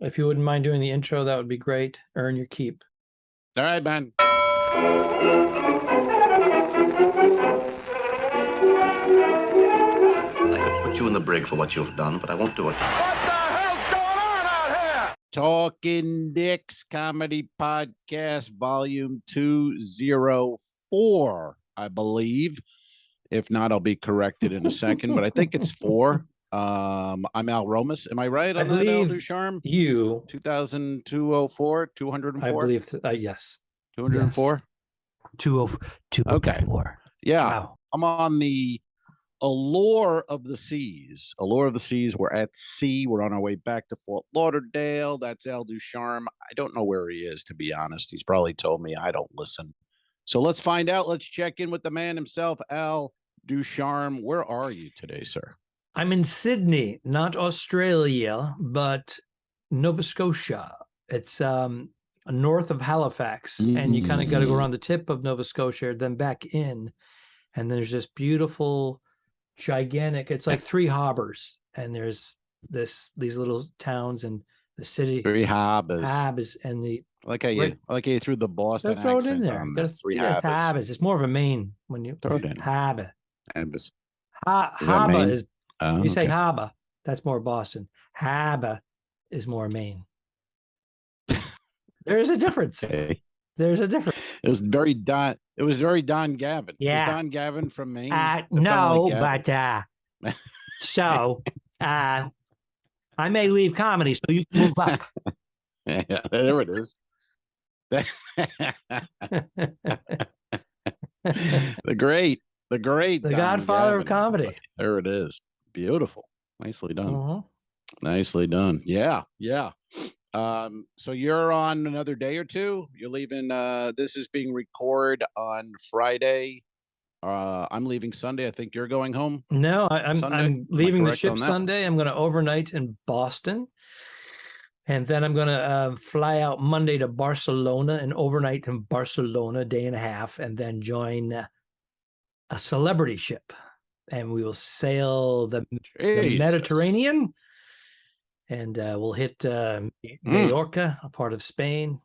if you wouldn't mind doing the intro, that would be great. Earn your keep. All right, man. I could put you in the brig for what you've done, but I won't do it. What the hell's going on out here? Talking Dicks Comedy Podcast, Volume 204, I believe. If not, I'll be corrected in a second, but I think it's 4. I'm Al Romas. Am I right? I believe Ducharme? you. 2004, 204? I believe, yes. 204? Yes. 204. Okay. Yeah. Wow. I'm on the Allure of the Seas. Allure of the Seas. We're at sea. We're on our way back to Fort Lauderdale. That's Al Ducharme. I don't know where he is, to be honest. He's probably told me I don't listen. So let's find out. Let's check in with the man himself, Al Ducharme. Where are you today, sir? I'm in Sydney, not Australia, but Nova Scotia. It's north of Halifax, and you kind of got to go around the tip of Nova Scotia, then back in, and there's this beautiful, gigantic. It's like 3 harbors, and there's these little towns and the city. 3 harbors. Harbors and the. I like how you threw the Boston Throw it in accent there. on Gotta, 3 harbors. It's more of a Maine when you throw it in. harbor. Harbors. Harbor is. You say okay. harbor, that's more Boston. Harbor is more Maine. There's a difference. Okay. There's a difference. It was very Don Gavin. Yeah. Was Don Gavin from Maine? No, like but so I may leave comedy, so you can move up. Yeah, there it is. The great The Don Godfather of Gavin. comedy. There it is. Beautiful. Nicely done. Uh-huh. Nicely done. Yeah. So you're on another day or two. You're leaving. This is being recorded on Friday. I'm leaving Sunday. I think you're going home. No, I'm leaving the ship Sunday. I'm going to overnight in Boston, and then I'm going to fly out Monday to Barcelona and overnight in Barcelona, a day and a half, and then join a celebrity ship, and we will sail the Mediterranean, and we'll hit Mallorca, a part of Spain.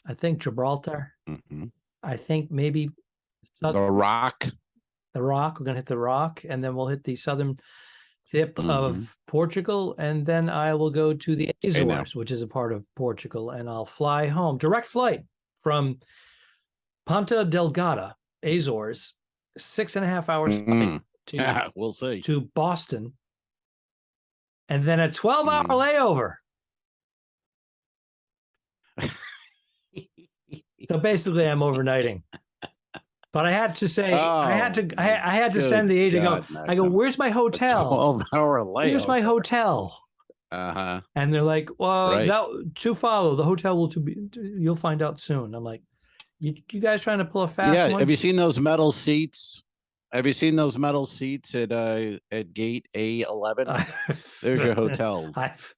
I think Gibraltar. Mm-hmm. I think maybe the Rock. The Rock. We're gonna hit the Rock, and then we'll hit the southern tip of Portugal, and then I will go to the Azores, which is a part of Portugal, and I'll fly home. Direct flight from Ponta Delgada, Azores. 6.5 hours flight we'll see. to Boston, and then a 12-hour layover. So basically, I'm overnighting. But I had to say, I had to send the agent. I go, where's my hotel? 12-hour layover. Where's my hotel? And they're like, well, to follow the hotel will be. You'll find out soon. I'm like, you guys trying to pull a fast one? Have you seen those metal seats? At gate A11? There's your hotel. I've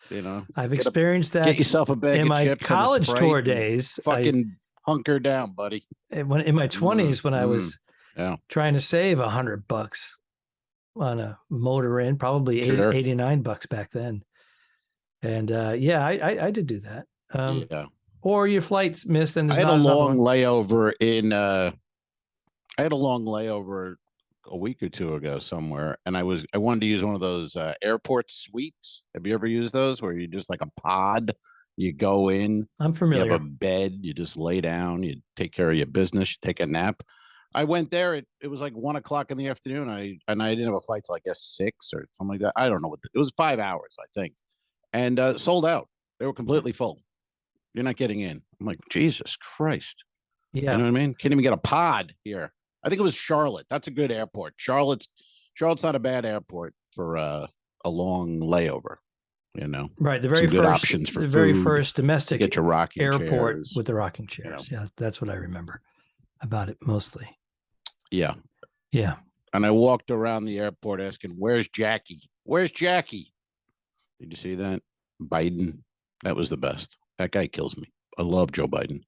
experienced that. Get yourself a bag in of my chips college and a tour Sprite days. Fucking hunker down, buddy. In my 20s, when I was trying to save $100 on a motor inn, probably $89 back then. And I did do that. Or your flight's missed, and I had a long layover a week or two ago somewhere, and I wanted to use one of those airport suites. Have you ever used those where you just like a pod? You go in. I'm familiar. You have a bed. You just lay down. You take care of your business. You take a nap. I went there. It was like 1:00 in the afternoon. I didn't have a flight till I guess 6 or something like that. I don't know it was 5 hours, I think, and sold out. They were completely full. You're not getting in. I'm like, Jesus Christ. Yeah. You know what I mean? Can't even get a pod here. I think it was Charlotte. That's a good airport. Charlotte's not a bad airport for a long layover. Right. The very good first options for the food, very first domestic get your rocking airport chairs. with the rocking chairs. Yeah, that's what I remember about it mostly. Yeah. Yeah. And I walked around the airport asking, "Where's Jackie? Where's Jackie?" Did you see that? Biden. That was the best. That guy kills me. I love Joe Biden.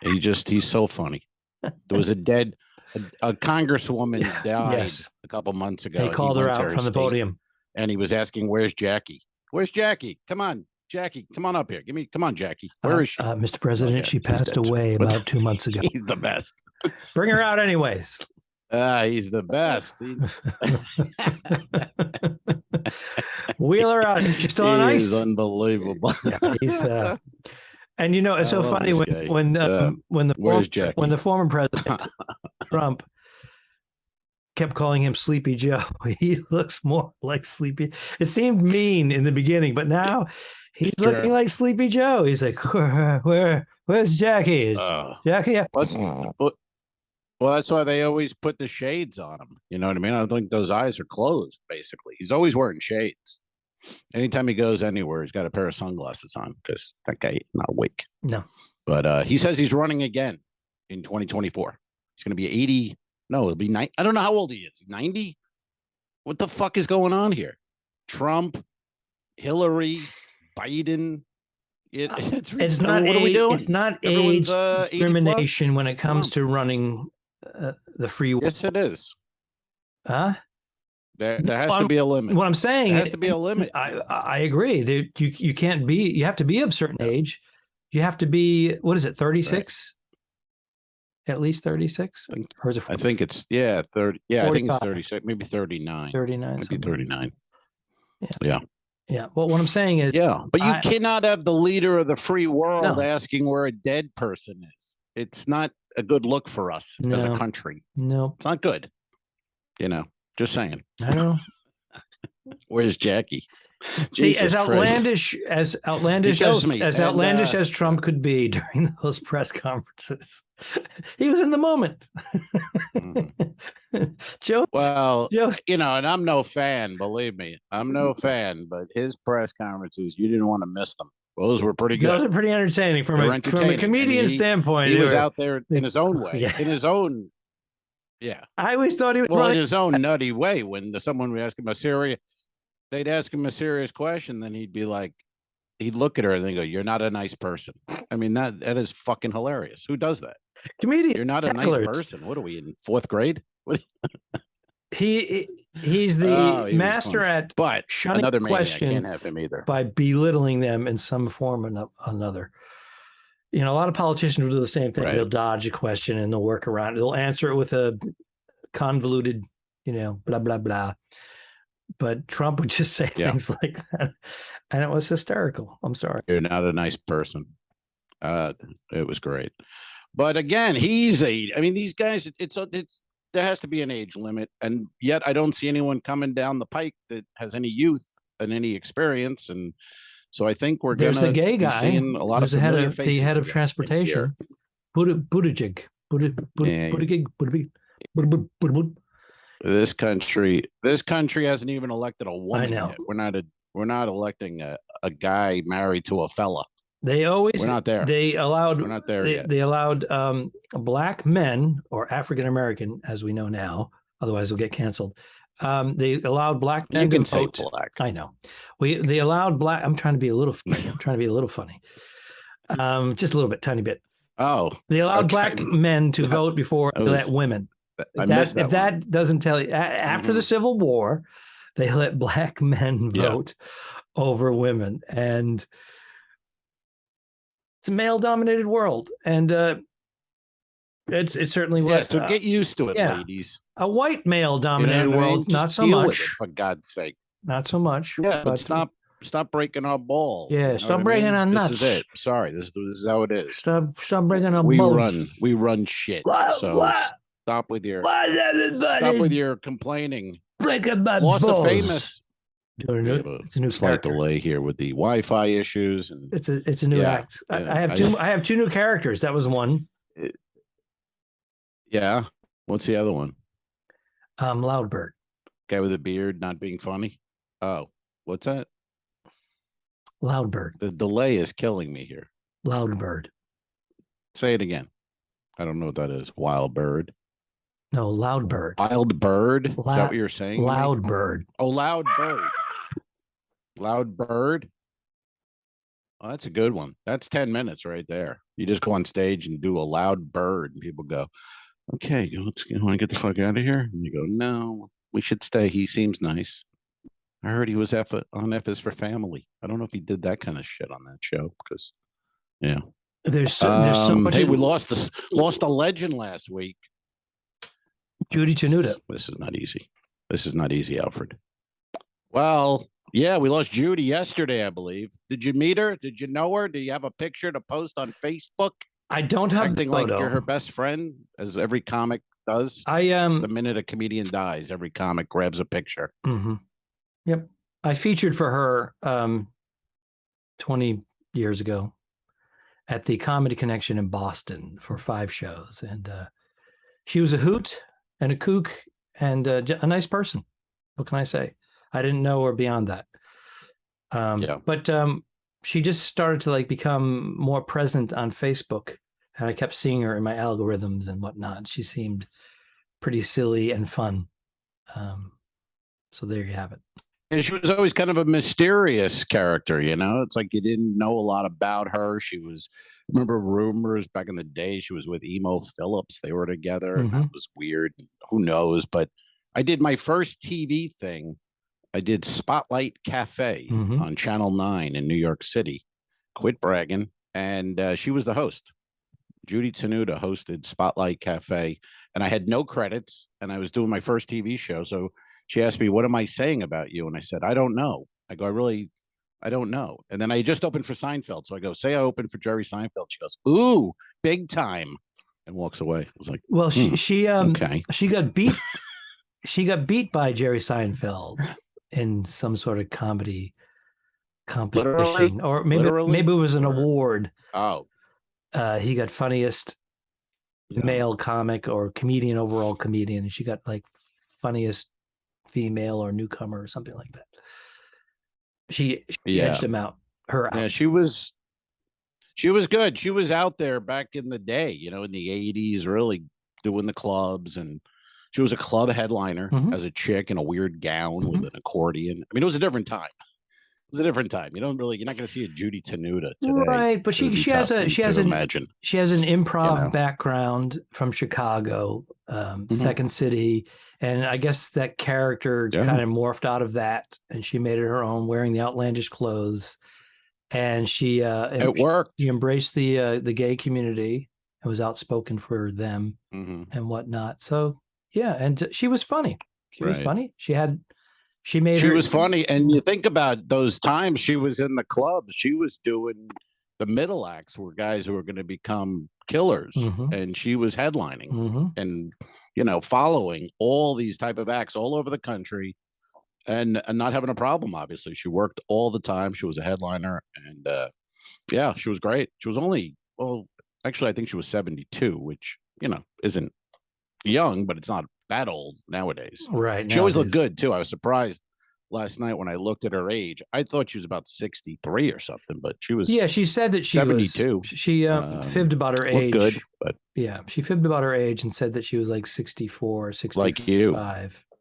He's so funny. There was a congresswoman died a couple months ago. They called her out from the podium. And he was asking, "Where's Jackie? Where's Jackie? Come on, Jackie, come on up here. Come on, Jackie. Where is she? Mr. President, Okay, she she's passed dead. away about 2 months ago. He's the best. Bring her out anyways. He's the best. Wheel her out. She's still on ice. He's unbelievable. Yeah, he's and you know, it's so funny when the former president Trump kept calling him Sleepy Joe. He looks more like Sleepy. It seemed mean in the beginning, but now he's looking like Sleepy Joe. He's like, where's Jackie? Jackie? Well, that's why they always put the shades on him. You know what I mean? I don't think those eyes are closed, basically. He's always wearing shades. Anytime he goes anywhere, he's got a pair of sunglasses on because that guy is not awake. No. But he says he's running again in 2024. He's going to be 80. No, it'll be 90. I don't know how old he is. 90? What the fuck is going on here? Trump, Hillary, Biden. It's not what are we doing? It's not age discrimination when it comes to running the free. Yes, it is. Huh? There has to be a limit. What I'm saying, there has to be a limit. I agree. You can't be. You have to be of a certain age. You have to be. What is it? 36. Right. At least 36. Or is it 40? I think it's 30. Yeah, 45. I think it's 36. Maybe 39. 39. Maybe 39. Yeah. Yeah. Well, what I'm saying is, but you cannot have the leader of the free world asking where a dead person is. It's not a good look for us as a country. No, it's not good. You know, just saying. I know. Where's Jackie? See, as outlandish as Trump could be during those press conferences, he was in the moment. Joe, you know, and I'm no fan, believe me, I'm no fan, but his press conferences, you didn't want to miss them. Those were pretty good. Those are pretty entertaining from a comedian standpoint. He was out there in his own way, in his own. Yeah, I always thought he was in his own nutty way. When someone would ask him they'd ask him a serious question, then he'd be like, he'd look at her and then go, "You're not a nice person." I mean, that is fucking hilarious. Who does that? Comedian. You're not a nice person. What are we in 4th grade? What? He's the master at shunning another question. Can't have him either by belittling them in some form or another. You know, a lot of politicians will do the same thing. Right. They'll dodge a question and they'll work around. They'll answer it with a convoluted, blah blah blah. But Trump would just say things like that, and it was hysterical. I'm sorry. You're not a nice person. It was great, but again, these guys. There has to be an age limit, and yet I don't see anyone coming down the pike that has any youth and any experience, and so I think there's the gay guy. Seeing a lot of the head of transportation, Buttigieg. This country hasn't even elected a woman yet. We're not electing a guy married to a fella. We're not there. We're not there yet. They allowed black men, or African American, as we know now, otherwise they'll get canceled. They allowed black men to vote. Black. I know. They allowed black. I'm trying to be a little funny. Just a little bit, tiny bit. Oh. They allowed black men to vote before they let women. If that doesn't tell you, after the Civil War, they let black men vote over women, and it's a male-dominated world, and it's certainly what. So get used to it, ladies. A white male-dominated world, not so much. For God's sake, not so much. Yeah, but stop breaking our balls. Yeah, stop breaking our nuts. This is it. Sorry, this is how it is. Stop breaking our balls. We run shit. Stop with your complaining. Breaking my balls. Lost the famous. It's a new slight delay here with the Wi-Fi issues, and it's a new act. I have two new characters. That was one. Yeah. What's the other one? Loudbird. Guy with a beard, not being funny. Oh, what's that? Loudbird. The delay is killing me here. Loudbird. Say it again. I don't know what that is. Wild bird. No, loud bird. Wild bird? Is that what you're saying? Loud bird. Oh, loud bird. Loud bird. Oh, that's a good one. That's 10 minutes right there. You just go on stage and do a loud bird, and people go, "Okay, want to get the fuck out of here?" And you go, "No, we should stay. He seems nice." I heard he was on F is for Family. I don't know if he did that kind of shit on that show because, yeah. There's so much. Hey, we lost a legend last week. Judy Tenuta. This is not easy. This is not easy, Alfred. Well, yeah, we lost Judy yesterday, I believe. Did you meet her? Did you know her? Do you have a picture to post on Facebook? I don't have acting the photo. like you're her best friend, as every comic does. The minute a comedian dies, every comic grabs a picture. Mm-hmm. Yep, I featured for her 20 years ago at the Comedy Connection in Boston for 5 shows, and she was a hoot and a kook and a nice person. What can I say? I didn't know her beyond that. But she just started to like become more present on Facebook, and I kept seeing her in my algorithms and whatnot. She seemed pretty silly and fun. So there you have it. And she was always kind of a mysterious character, you know? It's like you didn't know a lot about her. She was, remember rumors back in the day, she was with Emo Phillips. They were together. Mm-hmm. And that was weird. Who knows? But I did my first TV thing. I did Spotlight Cafe on Channel 9 in New York City. Quit bragging. And she was the host. Judy Tenuta hosted Spotlight Cafe. And I had no credits. And I was doing my first TV show. So she asked me, what am I saying about you? And I said, I don't know. I go, I don't know. And then I just opened for Seinfeld. So I go, say I opened for Jerry Seinfeld. She goes, ooh, big time. And walks away. I was like, well, okay. She got beat. She got beat by Jerry Seinfeld in some sort of comedy competition, or maybe it was an award. Oh, he got funniest male comic or comedian, overall comedian. And she got like funniest female or newcomer or something like that. She edged him out. Yeah, she was good. She was out there back in the day, you know, in the 80s, really doing the clubs, and she was a club headliner as a chick in a weird gown with an accordion. I mean, it was a different time. It was a different time. You're not going to see a Judy Tenuta today, right? But she has an improv background from Chicago, Second City, and I guess that character kind of morphed out of that, and she made it her own, wearing the outlandish clothes, and it worked. She embraced the gay community and was outspoken for them and whatnot. So yeah, and she was funny. She was funny. She was funny. And you think about those times she was in the clubs, she was doing the middle acts were guys who were going to become killers, and she was headlining and, you know, following all these type of acts all over the country and not having a problem. Obviously, she worked all the time. She was a headliner, and yeah, she was great. She was actually, I think she was 72, which, you know, isn't young, but it's not that old nowadays. Right. She always looked good too. I was surprised last night when I looked at her age. I thought she was about 63 or something, but she was. Yeah, she said that she 72. She fibbed about her age. Good, but yeah, she fibbed about her age and said that she was like 64 or 65. Like you.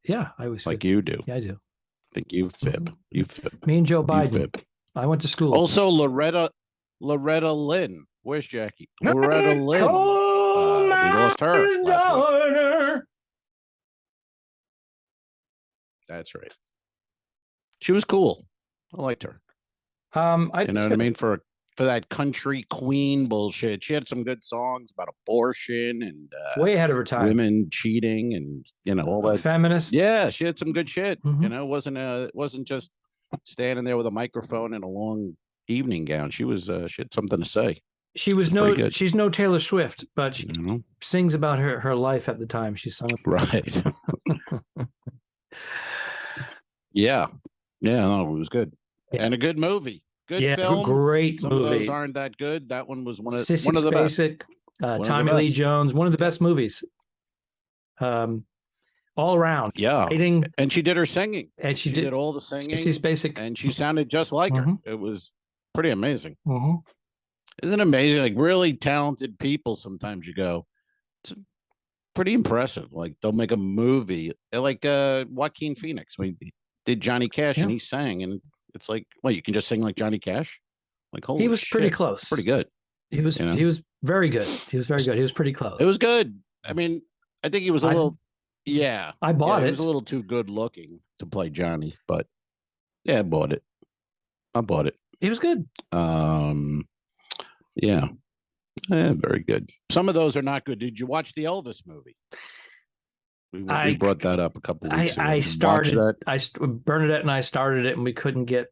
Yeah, I always like fib. you do. Yeah, I do. I think you fib. You fib. Me and Joe Biden. I went to school. Also, Loretta Lynn. Where's Jackie? Loretta Lynn. We lost her last week. That's right. She was cool. I liked her. You know what I mean? For that country queen bullshit. She had some good songs about abortion and way ahead of her time. Women cheating and, you know, all that. Feminist. Yeah, she had some good shit. You know, it wasn't just standing there with a microphone and a long evening gown. She had something to say. She's no Taylor Swift, but she sings about her life at the time. She sung it. Right. Yeah. Yeah, no, it was good. Yeah. And a good movie. Good film. Great Some movie. Of those aren't that good. That one was one of the best. Tommy Lee Jones, one of the best movies. All around. Yeah. Writing. And she did her singing. And she did all the singing. 60s Basic. And she sounded just like her. It was pretty amazing. Isn't it amazing? Like, really talented people, sometimes you go, it's pretty impressive. Like, they'll make a movie like Joaquin Phoenix. We did Johnny Cash and he sang, and it's like, well, you can just sing like Johnny Cash. Like, holy he was shit, pretty close. Pretty good. He was very good. He was very good. He was pretty close. It was good. I mean, I think he was a little. Yeah, I bought it. He was a little too good looking to play Johnny, but Yeah, I bought it. It was good. Yeah. Very good. Some of those are not good. Did you watch the Elvis movie? We brought that up a couple weeks ago. I started that? Bernadette and I started it, and we couldn't get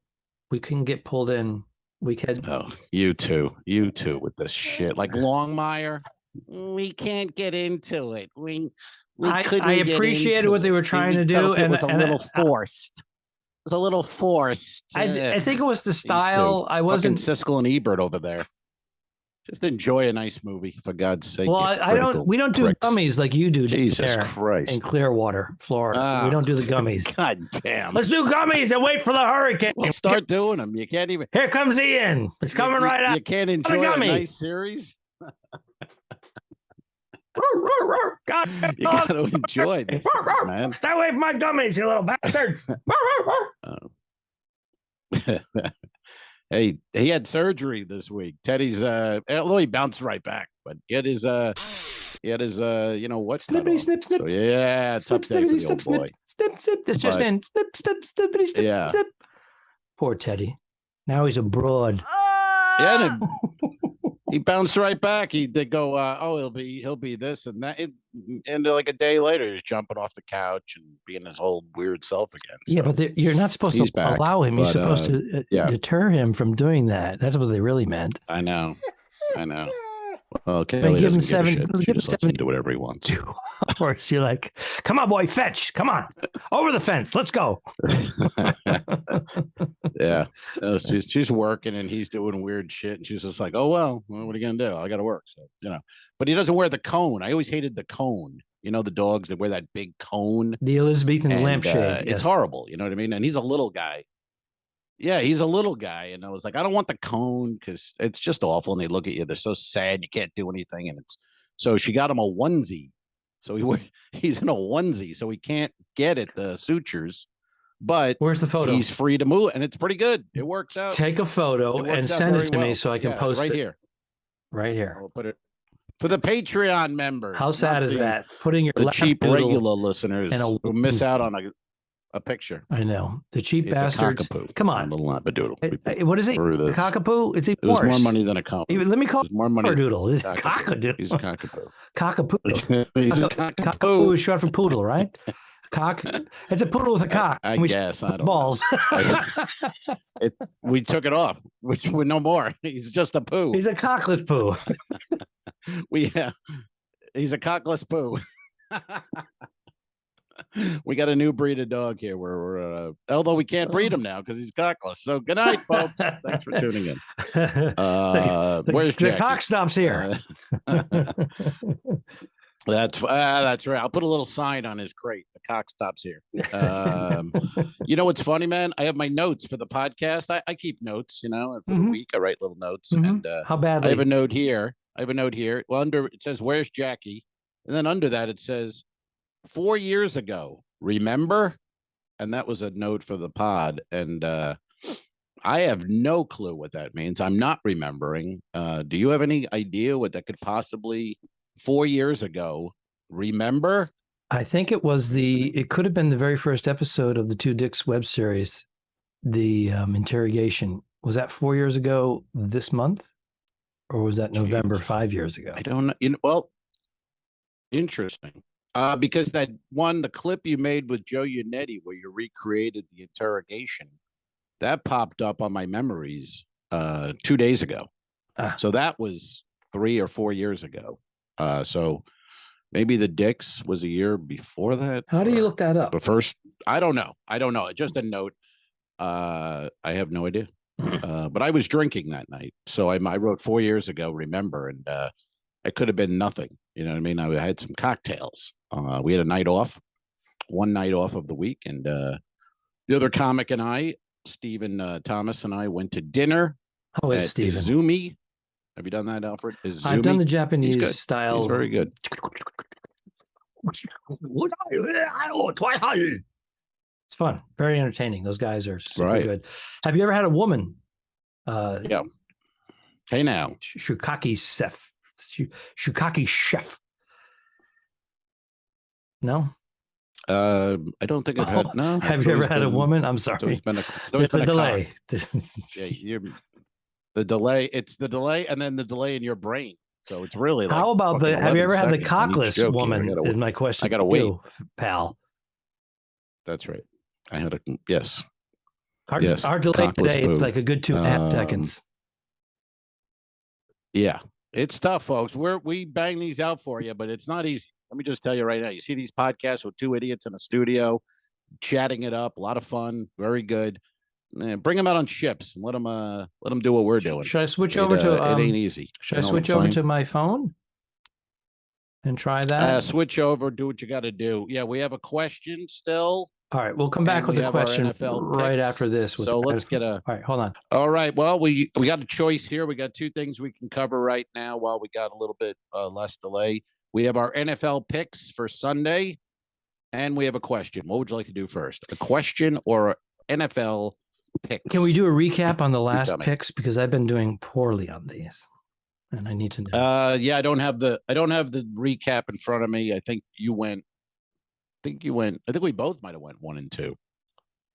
pulled in. We had you too with this shit like Longmire. We can't get into it. We couldn't. I appreciated what they were trying to do, and it was a little forced. It was a little forced. I think it was the style. I wasn't Siskel and Ebert over there. Just enjoy a nice movie, for God's sake. Well, I don't. We don't do gummies like you do. Jesus Christ! In Clearwater, Florida, we don't do the gummies. God damn! Let's do gummies and wait for the hurricane. Well, start doing them. You can't even. Here comes Ian. It's coming right out. You can't enjoy a nice series. God, you got to enjoy this, man. Stay away from my gummies, you little bastard. Hey, he had surgery this week. Teddy's although he bounced right back, but he had his you know what? Snippity snip snip. So, yeah, snip snippity snip snip snip snip. This just in. Snip snip snippity snip snip. Poor Teddy. Now he's abroad. Yeah, he bounced right back. They go, he'll be this and that, and like a day later, he's jumping off the couch and being his whole weird self again. So yeah, but you're not supposed to allow him. You're supposed to deter him from doing that. That's what they really meant. I know. Well, Kelly give him doesn't give a shit. She just lets him $7. do whatever he wants. Of course, you're like, come on, boy, fetch. Come on. Over the fence. Let's go. Yeah. She's working and he's doing weird shit. And she's just like, oh, well, what are you going to do? I got to work. So, but he doesn't wear the cone. I always hated the cone. You know, the dogs that wear that big cone. The Elizabethan lampshade. It's horrible. You know what I mean? And he's a little guy. Yeah, he's a little guy. And I was like, I don't want the cone because it's just awful. And they look at you. They're so sad. You can't do anything. And so she got him a onesie. So he's in a onesie. So he can't get at the sutures. But where's the photo? He's free to move. And it's pretty good. It works out. Take a photo and send it to me so I can post it. Right here. I'll put it for the Patreon members. How sad is that? Putting your the cheap regular listeners who miss out on a picture. I know. The cheap bastards. Come on. A little labradoodle. What is it? A cockapoo? It's it was more money than a cock. Let me call it more money. Doodle. Cockadoodle. He's a cockapoo. Cockapoo. He's a cockapoo. Cockapoo is short for poodle, right? Cock. It's a poodle with a cock. I guess. I don't balls. We took it off, which we're no more. He's just a poo. He's a cockless poo. He's a cockless poo. We got a new breed of dog here. Although we can't breed him now because he's cockless. So good night, folks. Thanks for tuning in. Where's Jackie? The cock stops here. That's right. I'll put a little sign on his crate. The cock stops here. You know what's funny, man? I have my notes for the podcast. I keep notes, for the week. I write little notes. And how badly? I have a note here. Well, it says, "Where's Jackie?" And then under that it says, 4 years ago, remember? And that was a note for the pod. And I have no clue what that means. I'm not remembering. Do you have any idea what that could possibly 4 years ago? Remember? I think it could have been the very first episode of the Two Dicks web series, the interrogation. Was that 4 years ago this month? Or was that November 5 years ago? I don't know. Well, interesting. Because the clip you made with Joe Yannetti where you recreated the interrogation, that popped up on my memories 2 days ago. So that was 3 or 4 years ago. So maybe the Dicks was a year before that. How do you look that up? But first, I don't know. Just a note. I have no idea. But I was drinking that night. So I wrote 4 years ago, remember, and it could have been nothing. You know what I mean? I had some cocktails. We had one night off of the week. And the other comic and I, Stephen Thomas and I went to dinner. How is Stephen? Izumi. Have you done that, Alfred? Izumi? I've done the Japanese style. He's very good. It's fun. Very entertaining. Those guys are super good. Have you ever had a woman? Yeah. Hey now. Shukaki chef. No? I don't think I've had no. Have it's you ever always had a been- woman? I'm It's always sorry. been it's always There's a been delay. cock. Yeah, the delay. It's the delay, and then the delay in your brain. So it's really like How about fucking have you 11 ever had the seconds on each cockless joke here. woman? Is my question. I gotta to wait. you, pal. That's right. I had a yes. Our, Yes, our delay cockless today is poo. like a good 2.5 seconds. Yeah, it's tough, folks. We bang these out for you, but it's not easy. Let me just tell you right now. You see these podcasts with two idiots in a studio, chatting it up. A lot of fun. Very good. Bring them out on ships and let them do what we're doing. Should I switch over to? It ain't easy. Should I switch over to my phone and try that? Switch over. Do what you got to do. Yeah, we have a question still. All right, we'll come back with a question right after this. So let's get a. All right, hold on. All right. Well, we got a choice here. We got two things we can cover right now while we got a little bit less delay. We have our NFL picks for Sunday, and we have a question. What would you like to do first? A question or NFL picks? Can we do a recap on the last picks because I've been doing poorly on these, and I need to know. Yeah, I don't have the recap in front of me. I think you went. I think we both might have went 1 and 2.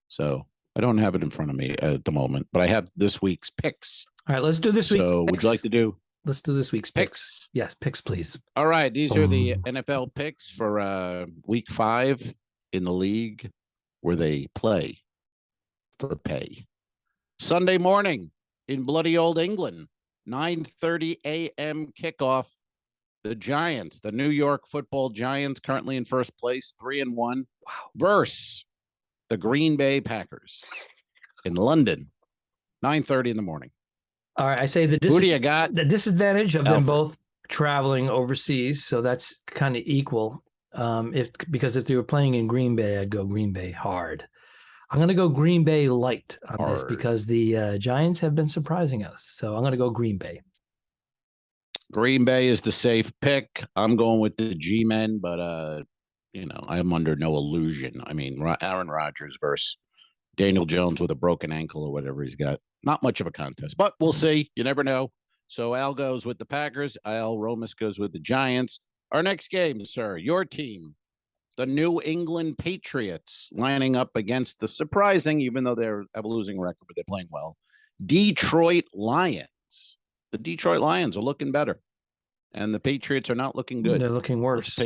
So I don't have it in front of me at the moment, but I have this week's picks. All right, let's do this week's. So would you like to do? Let's do this week's picks. Yes, picks, please. All right, these are the NFL picks for week 5 in the league where they play for pay. Sunday morning in bloody old England, 9:30 a.m. kickoff. The Giants, the New York Football Giants, currently in first place, 3-1. Wow. Versus the Green Bay Packers in London, 9:30 in the morning. All right, I say who do you got? The disadvantage of them both traveling overseas, so that's kind of equal. Because if they were playing in Green Bay, I'd go Green Bay hard. I'm going to go Green Bay light on this because the Giants have been surprising us. So I'm going to go Green Bay. Green Bay is the safe pick. I'm going with the G-men, but I'm under no illusion. I mean, Aaron Rodgers versus Daniel Jones with a broken ankle or whatever he's got. Not much of a contest, but we'll see. You never know. So Al goes with the Packers. Romas goes with the Giants. Our next game, sir, your team, the New England Patriots, lining up against the surprising, even though they have a losing record, but they're playing well, Detroit Lions. The Detroit Lions are looking better, and the Patriots are not looking good. They're looking worse.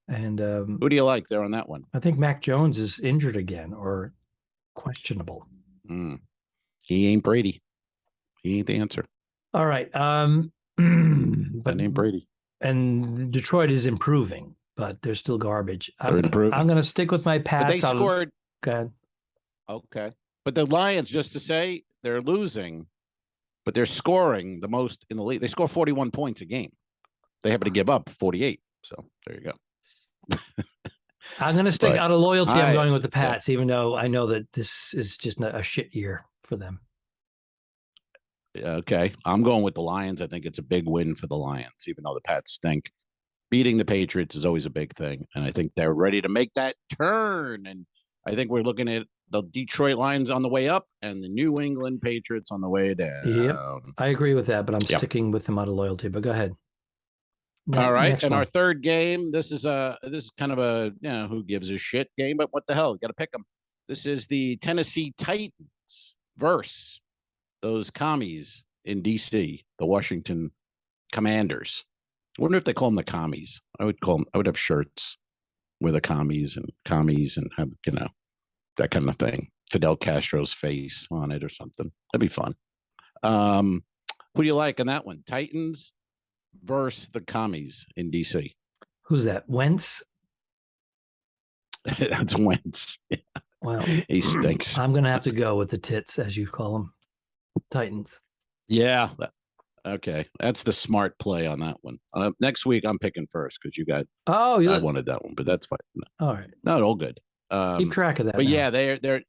And who do you like there on that one? I think Mac Jones is injured again or questionable. He ain't Brady. He ain't the answer. All right. But ain't Brady. And Detroit is improving, but they're still garbage. I'm going to stick with my Pats. But they scored. Go ahead. Okay. But the Lions, just to say, they're losing, but they're scoring the most in the league. They score 41 points a game. They happen to give up 48. So there you go. I'm going to stick out of loyalty. I'm going with the Pats, even though I know that this is just a shit year for them. Okay. I'm going with the Lions. I think it's a big win for the Lions, even though the Pats stink. Beating the Patriots is always a big thing. And I think they're ready to make that turn. And I think we're looking at the Detroit Lions on the way up and the New England Patriots on the way down. Yep. I agree with that, but I'm sticking with them out of loyalty. But go ahead. All right. And our third game, this is kind of a, who gives a shit game, but what the hell? You got to pick them. This is the Tennessee Titans versus those commies in D.C., the Washington Commanders. I wonder if they call them the commies. I would have shirts with the commies and have, that kind of thing. Fidel Castro's face on it or something. That'd be fun. Who do you like on that one? Titans versus the commies in DC. Who's that? Wentz? That's Wentz. Yeah. Well, he stinks. I'm going to have to go with the tits, as you call them. Titans. Yeah. Okay. That's the smart play on that one. Next week, I'm picking first because you got. Oh, I wanted that one, but that's fine. All right. Not all good. Keep track of that. But yeah, they're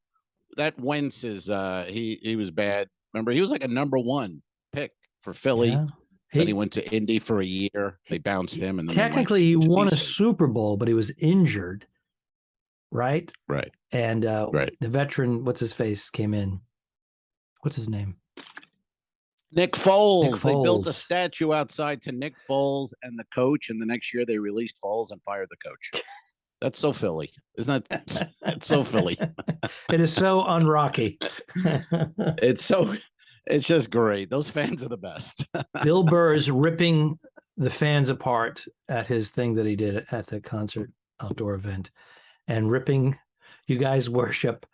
that Wentz is he was bad. Remember, he was like a number 1 pick for Philly. Yeah. Then he went to Indy for a year. They bounced him, and then technically he won a Super Bowl, but he was injured. Right. Right. And the veteran, what's his face, came in. What's his name? Nick Foles. They built a statue outside to Nick Foles and the coach, and the next year they released Foles and fired the coach. That's so Philly, isn't that? It's so Philly. It is so unrocky. It's just great. Those fans are the best. Bill Burr is ripping the fans apart at his thing that he did at the concert outdoor event, and ripping. You guys worship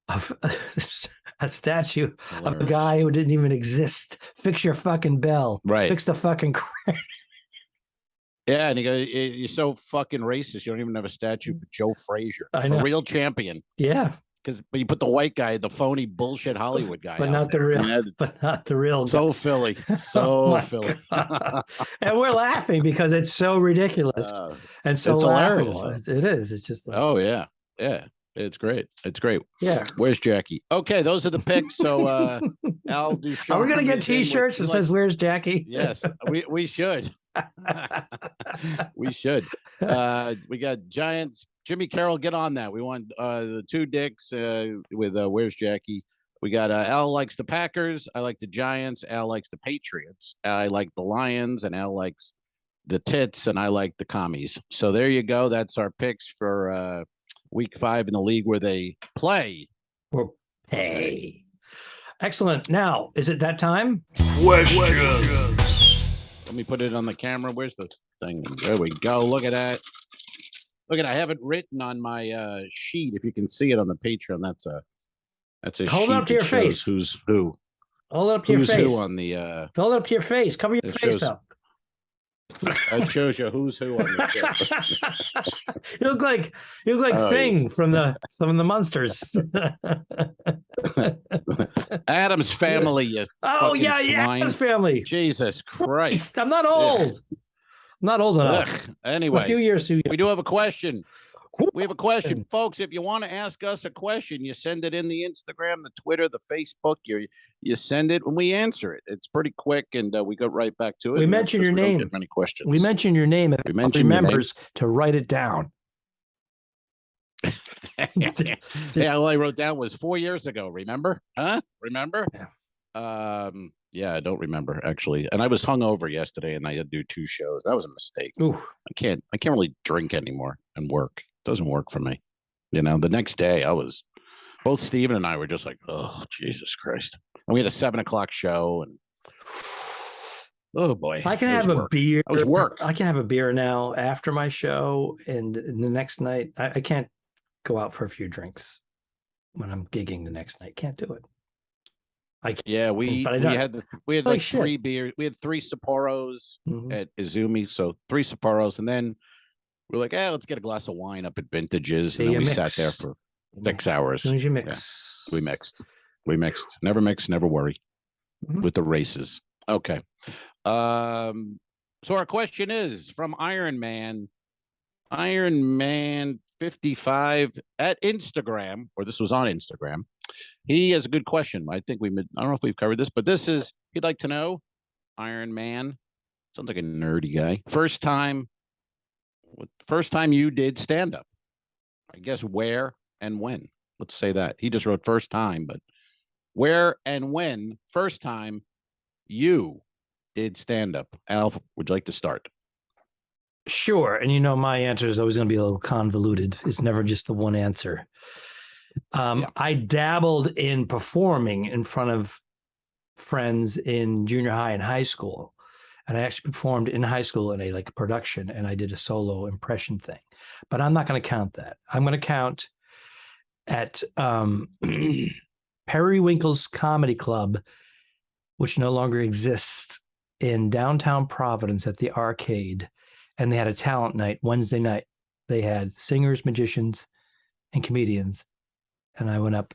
a statue of a guy who didn't even exist. Fix your fucking bell. Right. Fix the fucking crane. Yeah, and he goes, "You're so fucking racist. You don't even have a statue for Joe Frazier, I know. a real champion." Yeah, But you put the white guy, the phony bullshit Hollywood guy, but out not the there. real. Yeah, But not the real. so Philly, Oh Philly, and we're laughing because it's so ridiculous and so it's laughable. hilarious. It is. It's just like, Oh yeah, yeah. It's great. It's great. yeah. Where's Jackie? Okay, those are the picks. So Al Ducharme. Are we gonna get T-shirts that says "Where's Jackie"? Yes, we should. We should. We got Giants. Jimmy Carroll, get on that. We want the two dicks with Where's Jackie. We got Al likes the Packers. I like the Giants. Al likes the Patriots. I like the Lions, and Al likes the Tits, and I like the Commies. So there you go. That's our picks for Week 5 in the league where they play or pay. Excellent. Now, is it that time? Questions. Let me put it on the camera. Where's the thing? There we go. Look at that. Look at I have it written on my sheet. If you can see it on the Patreon, that's a Hold it sheet up to your that shows face. Who's who? Hold it up to your Who's face. who on the Hold it up to your face. Cover your it face shows- up. that shows you who's who on the show. You look like Oh, Thing from the Munsters. Adam's family, you Oh fucking yeah, swine. Adam's family. Jesus Christ. I'm not old. I'm not old enough. Ugh. I'm Anyway, a few years too young. we do have a question. We have a question, folks. If you want to ask us a question, you send it in the Instagram, the Twitter, the Facebook. You send it and we answer it. It's pretty quick, and we go right back to it. We and mention your we don't name. get many questions. We mention your name. If We anyone mention your name. remembers to write it down. Yeah, all I wrote down was 4 years ago. Remember? Huh? Remember? Yeah. Yeah, I don't remember actually. And I was hungover yesterday, and I had to do 2 shows. That was a mistake. Ooh. I can't really drink anymore and work. It doesn't work for me. You know, the next day both Steven and I were just like, oh, Jesus Christ. And we had a 7:00 show, and oh boy. I can it was have a work. beer. It was work. I can have a beer now after my show, and the next night I can't go out for a few drinks when I'm gigging the next night. Can't do it. Yeah, we but I had don't- we had Holy like shit. 3 beers. We had 3 Sapporos Mhm. at Izumi, so 3 Sapporos, and then we're like, let's get a glass of wine up at Vintages, See, and then you we sat there mix. for 6 hours. As soon as you mix. We mixed. Never mix, never worry Mhm. with the races. Okay. So our question is from Iron Man 55 at Instagram, or this was on Instagram. He has a good question. I don't know if we've covered this, but he'd like to know, Iron Man, sounds like a nerdy guy. First time you did stand up, I guess where and when. Let's say that. He just wrote first time, but where and when first time you did stand up. Al, would you like to start? Sure. And my answer is always going to be a little convoluted. It's never just the one answer. I dabbled in performing in front of friends in junior high and high school. And I actually performed in high school in a production, and I did a solo impression thing. But I'm not going to count that. I'm going to count at Periwinkle's Comedy Club, which no longer exists, in downtown Providence at the Arcade. And they had a talent night Wednesday night. They had singers, magicians, and comedians. And I went up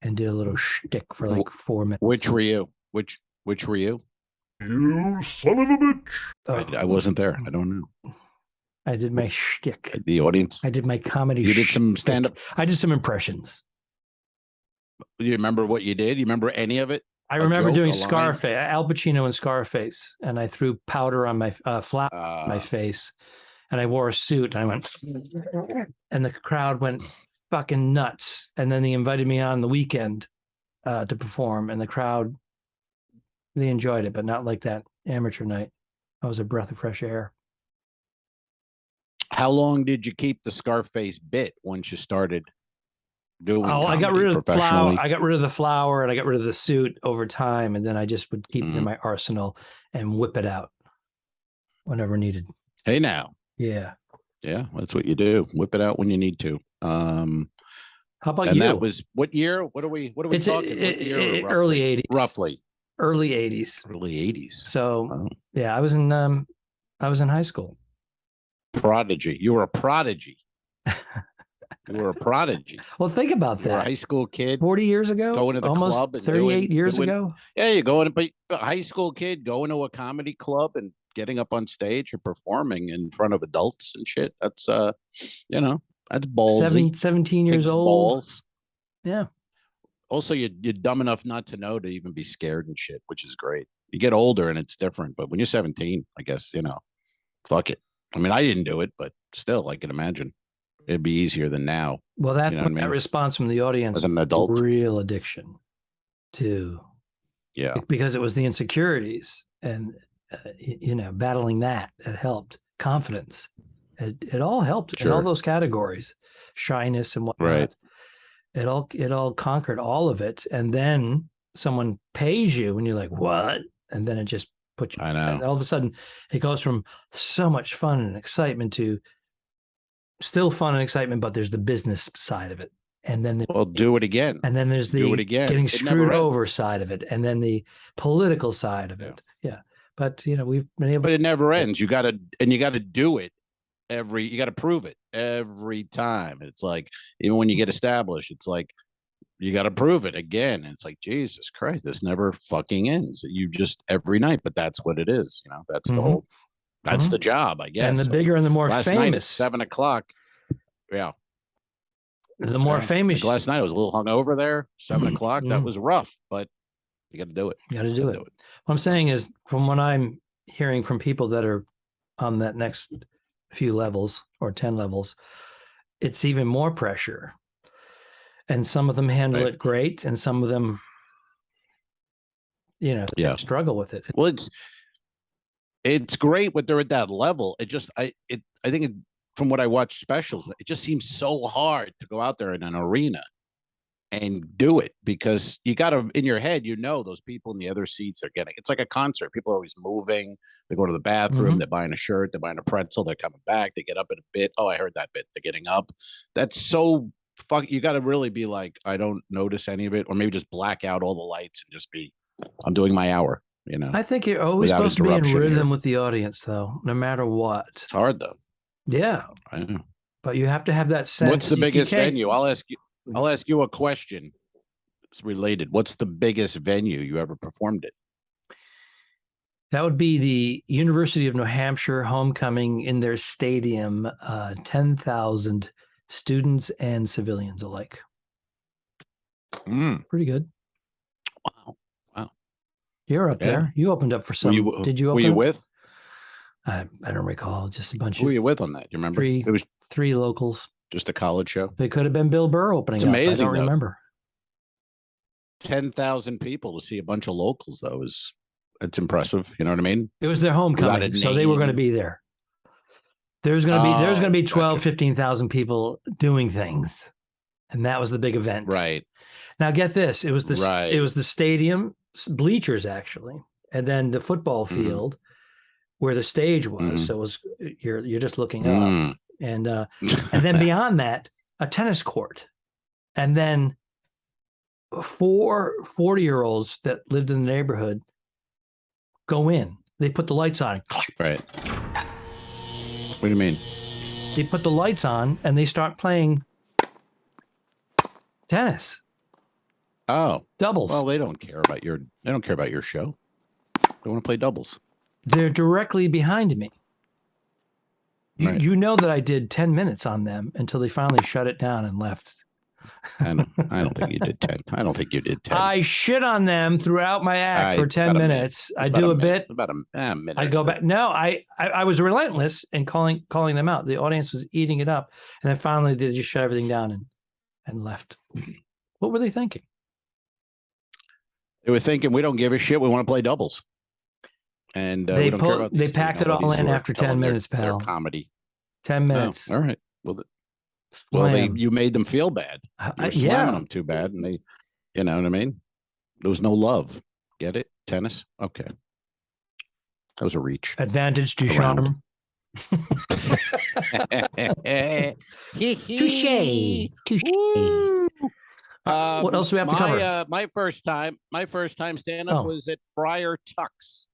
and did a little shtick for 4 minutes. Which were you? Which were you? You son of a bitch. I wasn't there. I don't know. I did my shtick. The audience. I did my comedy. You did some shtick. stand-up. I did some impressions. You remember what you did? You remember any of it? I remember joke, doing a line? Scarface, Al Pacino in Scarface, and I threw powder on my flour on my face, and I wore a suit, and I went, and the crowd went fucking nuts. And then they invited me on the weekend to perform, and the crowd, they enjoyed it, but not like that amateur night. I was a breath of fresh air. How long did you keep the Scarface bit once you started doing Oh, I got comedy rid of flour. professionally? I got rid of the flour and I got rid of the suit over time, and then I just would keep it in my arsenal and whip it out whenever needed. Hey, now. Yeah. Yeah, that's what you do. Whip it out when you need to. How about and you? that was what year? What are we It's talking? What year? early 80s. Roughly. Early 80s. Early 80s. So yeah, I was in high school. Prodigy. You were a prodigy. You were a prodigy. Well, think about You were a that. high school kid. 40 years ago? Going to the almost club and 38 years ago? Yeah, you're going to a high school kid going to a comedy club and getting up on stage or performing in front of adults and shit. That's that's ballsy. 17 years old. Balls. Yeah. Also, you're dumb enough not to know to even be scared and shit, which is great. You get older and it's different, but when you're 17, I guess, fuck it. I mean, I didn't do it, but still, I can imagine it'd be easier than now. Well, that's that response from the audience as an adult, real addiction to, because it was the insecurities and battling that helped. Confidence, it all helped in all those categories, shyness and whatnot. Right. It all conquered all of it, and then someone pays you, and you're like, what? And then it just puts you. I know. All of a sudden, it goes from so much fun and excitement to still fun and excitement, but there's the business side of it, and then do it again, and then there's the getting screwed over side of it, and then the political side of it. Yeah, but we've been able. But it never ends. You got to do it you got to prove it every time. It's like even when you get established, it's like you got to prove it again. It's like Jesus Christ, this never fucking ends. You just every night, but that's what it is. That's the whole. That's the job, I guess. And the bigger and the more last famous. Night at 7 o'clock. Yeah. The more famous. Like last night, I was a little hungover there. 7 o'clock. That was rough, but you got to do it. You got to do it. What I'm saying is, from what I'm hearing from people that are on that next few levels or 10 levels, it's even more pressure. And some of them handle it great, and some of them, struggle with it. Well, it's great when they're at that level. It just, I think from what I watch specials, it just seems so hard to go out there in an arena and do it, because you got to, in your head, those people in the other seats are getting, it's like a concert. People are always moving. They go to the bathroom, they're buying a shirt, they're buying a pretzel, they're coming back, they get up in a bit. Oh, I heard that bit. They're getting up. That's so you got to really be like, I don't notice any of it, or maybe just black out all the lights and just be, I'm doing my hour. I think you're always supposed to be in rhythm with the audience, though, no matter what. It's hard, though. Yeah. I know. But you have to have that sense. What's the biggest venue? I'll ask you a question. It's related. What's the biggest venue you ever performed at? That would be the University of New Hampshire homecoming in their stadium, 10,000 students and civilians alike. Pretty good. Wow. You're up there. You opened up for some. Did you open? Were you with? I don't recall. Just a bunch of. Who were you with on that? You remember? It was three locals. Just a college show. It could have been Bill Burr opening. It's amazing. I don't remember. 10,000 people to see a bunch of locals, though, it's impressive. You know what I mean? It was their homecoming, so they were going to be there. There's going to be 12, 15,000 people doing things, and that was the big event. Right. Now get this: it was the stadium bleachers actually, and then the football field where the stage was. So it was you're just looking up, and then beyond that, a tennis court, and then 4 40-year-olds that lived in the neighborhood go in. They put the lights on. Right. What do you mean? They put the lights on and they start playing tennis. Oh, doubles. Well, they don't care about your show. They want to play doubles. They're directly behind me. You know that I did 10 minutes on them until they finally shut it down and left. I don't think you did 10. I don't think you did 10. I shit on them throughout my act for 10 minutes. I do a bit. About a minute. I go back. No, I was relentless in calling them out. The audience was eating it up. And then finally they just shut everything down and left. What were they thinking? They were thinking, we don't give a shit. We want to play doubles. And they packed it all in after 10 minutes, pal. Their comedy. 10 minutes. All right. Well, you made them feel bad. You were slamming Yeah. them too bad, and they, you know what I mean? There was no love. Get it? Tennis? Okay. That was a reach. Advantage Ducharme. Touche. What else do we have to cover? My first time stand up was at Friar Tuck's.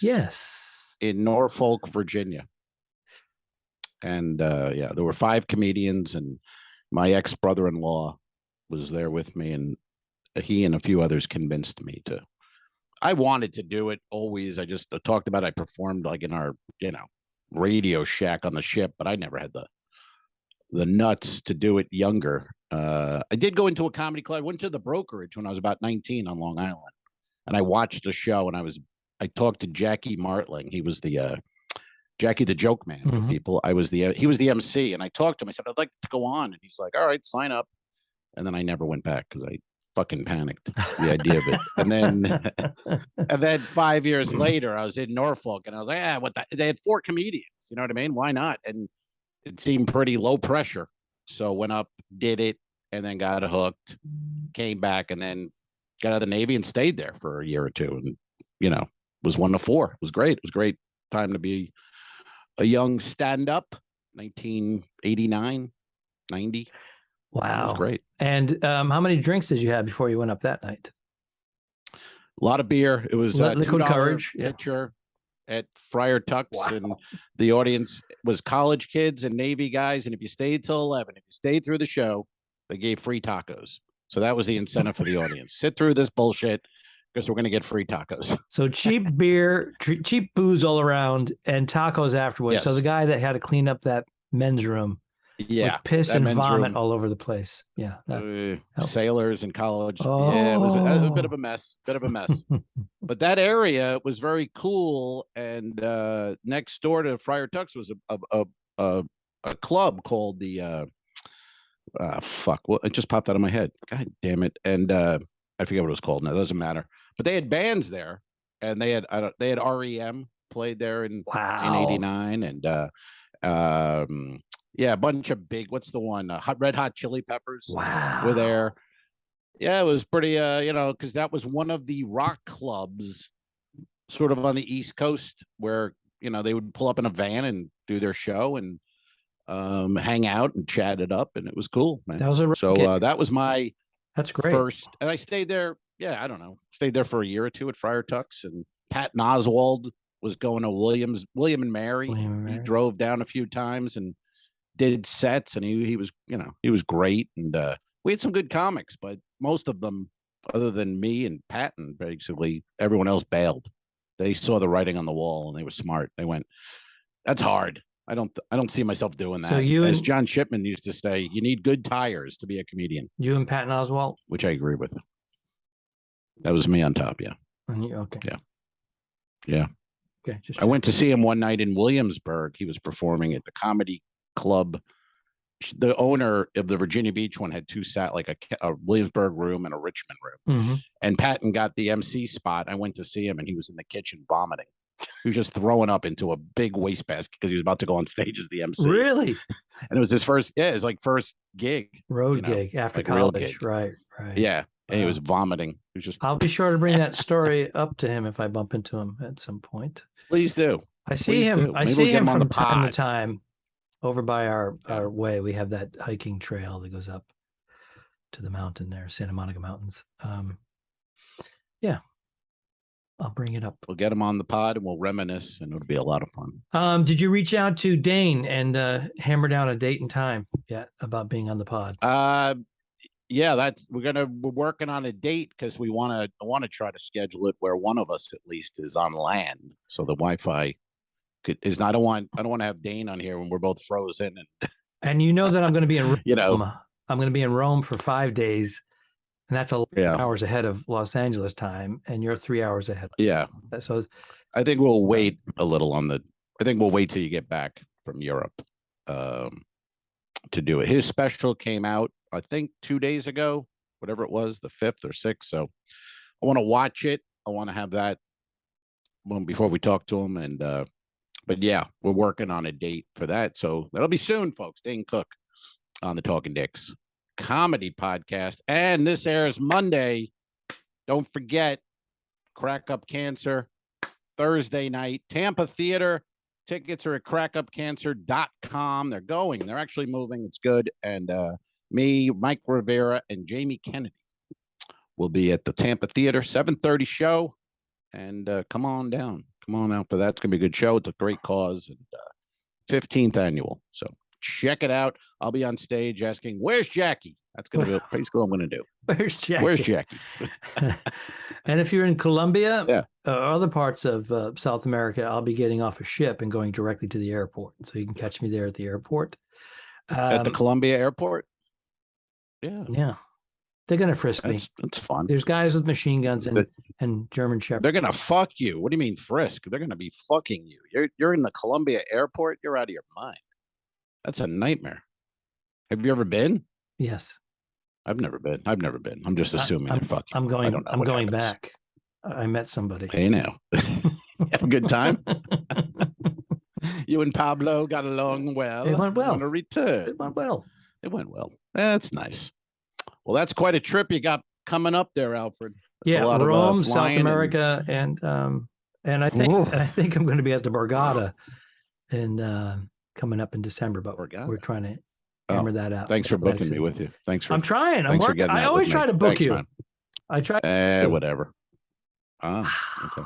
Yes. In Norfolk, Virginia. And there were 5 comedians, and my ex-brother-in-law was there with me, and he and a few others convinced me to. I wanted to do it always. I just talked about I performed like in our, Radio Shack on the ship, but I never had the nuts to do it younger. I did go into a comedy club. I went to the Brokerage when I was about 19 on Long Island, and I watched the show, and I talked to Jackie Martling. He was the Jackie the Joke Man for people. He was the MC, and I talked to him. I said, I'd like to go on, and he's like, all right, sign up. And then I never went back because I fucking panicked the idea of it. And then 5 years later, I was in Norfolk, and I was like, they had 4 comedians. You know what I mean? Why not? And it seemed pretty low pressure. So went up, did it, and then got hooked, came back, and then got out of the Navy and stayed there for a year or two. And, was 1 to 4. It was great. It was a great time to be a young stand-up, 1989, 90. Wow. It was great. And how many drinks did you have before you went up that night? A lot of beer. It was Liquid $2 Courage pitcher at Friar Tuck's. Wow. And the audience was college kids and Navy guys. And if you stayed till 11, if you stayed through the show, they gave free tacos. So that was the incentive for the audience. Sit through this bullshit because we're going to get free tacos. So cheap beer, cheap booze all around, and tacos afterwards. Yes. So the guy that had to clean up that men's room with piss and vomit all over the place. Yeah. Sailors in college. Oh. Yeah, it was a bit of a mess. But that area was very cool. And next door to Friar Tuck's was a club called the it just popped out of my head. God damn it. And I forget what it was called now. It doesn't matter. But they had bands there, and they had REM played there in 89, and a bunch of big. What's the one? Red Hot Chili Peppers. Wow. Were there. Yeah, it was pretty. Because that was one of the rock clubs, sort of on the East Coast, where they would pull up in a van and do their show and hang out and chat it up, and it was cool, man. That was that was my. That's great. First, and I stayed there. Yeah, I don't know. Stayed there for a year or two at Friar Tuck's, and Patton Oswalt was going to William and Mary. He drove down a few times and did sets, and he was great. And we had some good comics, but most of them, other than me and Patton, basically everyone else bailed. They saw the writing on the wall, and they were smart. They went, "That's hard. I don't see myself doing that." So as John Shipman used to say, you need good tires to be a comedian. You and Patton Oswalt? Which I agree with. That was me on top, yeah. Okay. Yeah. Okay. I went to see him one night in Williamsburg. He was performing at the comedy club. The owner of the Virginia Beach one had 2 like a Williamsburg room and a Richmond room. And Patton got the MC spot. I went to see him, and he was in the kitchen vomiting. He was just throwing up into a big wastebasket because he was about to go on stage as the MC. Really? And it was his first gig. Road gig after college. Right. Yeah. And he was vomiting. He was just. I'll be sure to bring that story up to him if I bump into him at some point. Please do. I see him from time to time over by our way. We have that hiking trail that goes up to the mountain there, Santa Monica Mountains. Yeah. I'll bring it up. We'll get him on the pod and we'll reminisce, and it'll be a lot of fun. Did you reach out to Dane and hammer down a date and time yet about being on the pod? Yeah, we're working on a date because I want to try to schedule it where one of us at least is on land, so the Wi-Fi is not. I don't want to have Dane on here when we're both frozen. And that I'm going to be in Rome. I'm going to be in Rome for 5 days. And that's 11 hours ahead of Los Angeles time, and you're 3 hours ahead. Yeah. So I think we'll wait a little I think we'll wait till you get back from Europe to do it. His special came out, I think, 2 days ago, whatever it was, the 5th or 6th. So I want to watch it. I want to have that before we talk to him. And But yeah, we're working on a date for that. So that'll be soon, folks. Dane Cook on the Talking Dicks comedy podcast. And this airs Monday. Don't forget, Crack Up Cancer, Thursday night, Tampa Theater. Tickets are at crackupcancer.com. They're going. They're actually moving. It's good. And me, Mike Rivera, and Jamie Kennedy will be at the Tampa Theater, 7:30 show. And come on down. Come on out for that. It's going to be a good show. It's a great cause. And 15th annual. So check it out. I'll be on stage asking, where's Jackie? That's going to be basically what I'm going to do. Where's Jackie? Where's Jackie? And if you're in Colombia, other parts of South America, I'll be getting off a ship and going directly to the airport. So you can catch me there at the airport. At the Colombia airport? Yeah. Yeah. They're going to frisk me. That's fun. There's guys with machine guns and German Shepherds. They're going to fuck you. What do you mean frisk? They're going to be fucking you. You're in the Colombia airport. You're out of your mind. That's a nightmare. Have you ever been? Yes. I've never been. I'm just assuming they're fucking. I'm going back. I met somebody. Hey now. Have a good time? You and Pablo got along well. It went well. On a return. It went well. It went well. That's nice. Well, that's quite a trip you got coming up there, Alfred. That's yeah, Rome, South America, and I think I'm going to be at the Borgata and coming up in December, but we're trying to hammer that out. Thanks for booking me with you. Thanks for. I'm trying. I'm working. I always try to book you. Man. I try. Whatever. Okay.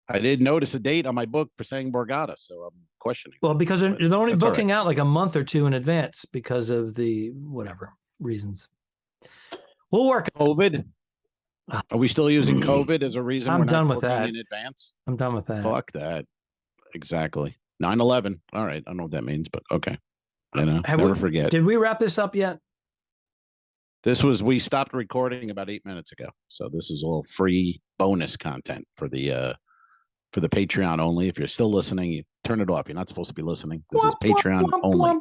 I did notice a date on my book for saying Borgata, so I'm questioning. Well, because they're only booking out like a month or two in advance because of the whatever reasons. We'll work. COVID. Are we still using COVID as a reason? I'm done with that. In advance. I'm done with that. Fuck that. Exactly. 9/11. All right. I don't know what that means, but okay. Never forget. Did we wrap this up yet? We stopped recording about 8 minutes ago. So this is all free bonus content for the Patreon only. If you're still listening, you turn it off. You're not supposed to be listening. This is Patreon only.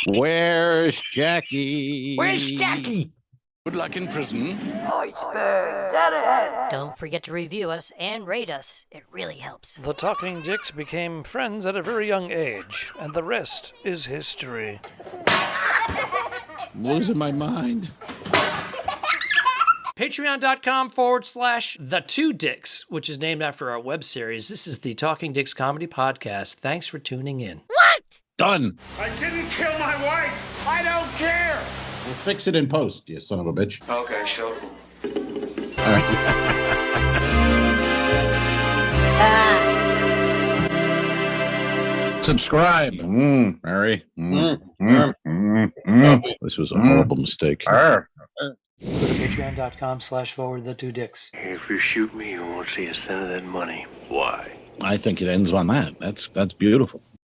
Where's Jackie? Where's Jackie? Good luck in prison. Iceberg, dead ahead. Don't forget to review us and rate us. It really helps. The Talking Dicks became friends at a very young age, and the rest is history. I'm losing my mind. Patreon.com/The2Dicks, which is named after our web series. This is the Talking Dicks Comedy Podcast. Thanks for tuning in. What? Done. I didn't kill my wife. I don't care. We'll fix it in post, you son of a bitch. Okay, sure. All right. Subscribe. Mary. This was a horrible mistake. Patreon.com/The2Dicks. If you shoot me, you won't see a cent of that money. Why? I think it ends on that. That's beautiful.